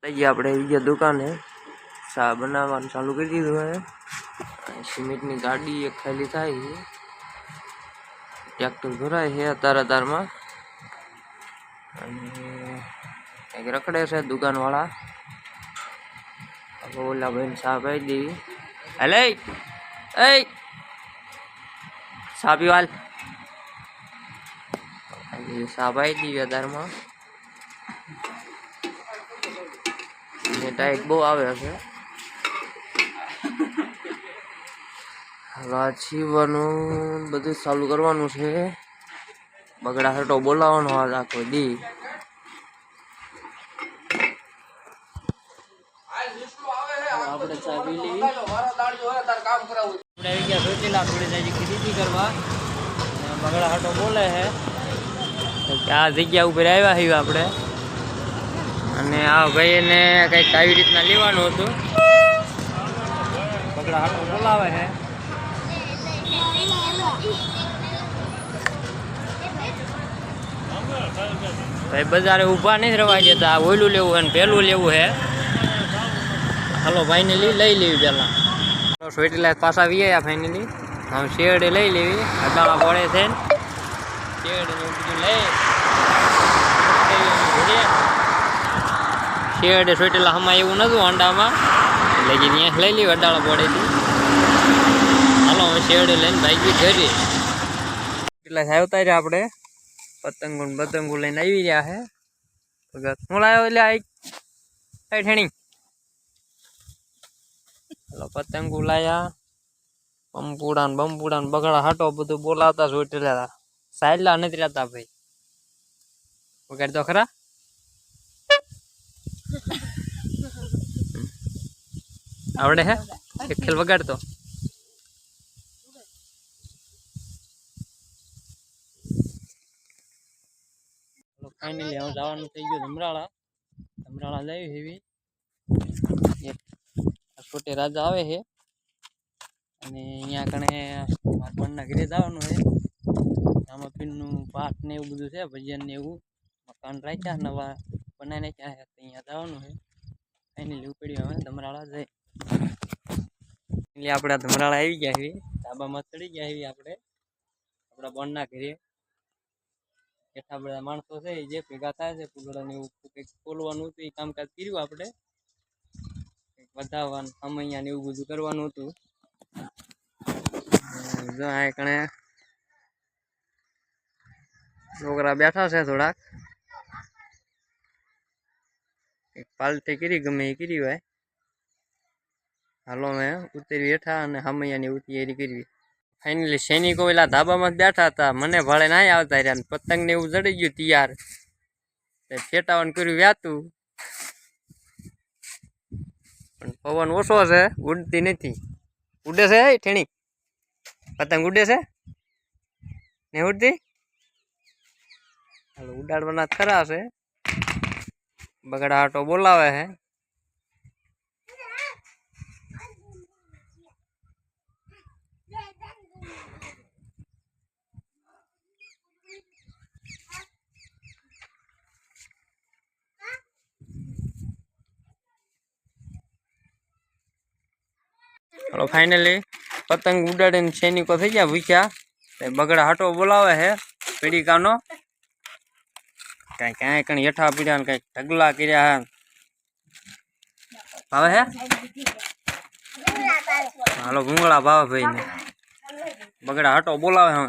આપણે આવી ગયા દુકાને ચા બનાવવાનું ચાલુ કરી દીધું હે। સિમેન્ટની ગાડી એક ખાલી થાય છે, ટ્રેક્ટર ભરાય છે અતારમાં અને કંઈક રખડે છે દુકાનવાળા। ઓલા ભાઈને ચા પાઈ દેવી। હાલે એ ચા પીવાલ ચા પાઈ દેવી અતારમાં। ટાઈટ બહુ આવે છે। હવે છીવવાનું બધું ચાલુ કરવાનું છે। બગડા હટો બોલાવવાનો આખો દી। આપણે ચા પી લેવી। આપણે આવી ગયા સોચેલા થોડી જાય ખરીદી કરવા। બગડા હટો બોલે છે આ જગ્યા ઉપર આવ્યા છીએ આપણે। અને આ ભાઈને કંઈક આવી રીતના લેવાનું હતું। બગડા હાટો બોલાવે છે। ભાઈ બજારે ઊભા નહીં રવા જતા। ઓયલું લેવું અને પેલું લેવું છે। હાલો ભાઈને લઈ લેવી પેલા સોઈટલા પાછા વીયા ફાઇનલી હવે શેરડે લઈ લેવી। અડાળા પડે છે શેરડે બધું લઈ શેરડે સોઈટેલા હમણાં એવું નતું અંડામાં એટલે કે ત્યાં લઈ લેવી અડાળા પડેથી। હાલો હવે શેરડે લઈને ભાગી ઘરે। એટલા આવતા રહ્યા આપણે પતંગો લઈને આવી રહ્યા છે। હું લાવ્યો એટલે આ ઠેણી હાલો પતંગો લાયા। બમપુડા બગડા હાટો બધું બોલાવતા સોઈટેલા સાયલા નથી રહેતા ભાઈ। વગાડ તો ખરા આવડે હે એક ખેલ વગાડતો ફાઇનલી હવે જવાનું થઈ ગયું ધમરાળા જઈ એવી છોટે રાજા આવે છે અને અહીંયા કણે મારપણના ઘરે જવાનું છે। આમાં પીનનું પાઠ ને એવું બધું છે ભજન ને એવું મકાન રાખ્યા નવા બનાવી નાખ્યા છે અહીંયા જવાનું છે। ફાઇનલી ઉપડ્યું હવે ધમરાળા જઈ એટલે આપણે ધમરાળા આવી ગયા છીએ ધાબામાં ચડી ગયા છીએ આપણે આપણા બોનના ઘરે। એટલા બધા માણસો છે જે ભેગા થાય છે ફૂગડા ને એવું કંઈક ખોલવાનું હતું એ કામકાજ કર્યું આપણે કંઈક વધારવાનું સમૈયા ને એવું બધું કરવાનું હતું। જો આ કણે છોકરા બેઠા છે થોડાક પાલટી કરી ગમે એ કરી હોય। હાલો મેં ઉતરી બેઠા અને સમૈયાની તૈયારી કરવી। ફાઇનલી સૈનિકો પેલા ધાબામાં જ બેઠા હતા મને ભાડે ના આવતા રહ્યા પતંગ ને એવું ચડી ગયું તૈયાર ફેટાવાનું કર્યું વ્યાતું પણ પવન ઓછો છે ઉડતી નથી। ઉડે છે ઠેણી પતંગ ઉડે છે ને ઉડતી હાલો ઉડાડવાના ખરા છે। બગડા હાટો બોલાવે છે। હાલો ફાઇનલી પતંગ ઉડાડીને સૈનિકો થઈ ગયા ભૂખ્યા। બગડા હાટો બોલાવે છે પીડીકાનો કઈ કઈ હેઠા પીડ્યા ને કઈક ઢગલા કર્યા ભાવે હે હાલો ભૂંગળા ભાવે ભાઈ ને બગડા હાટો બોલાવે હવે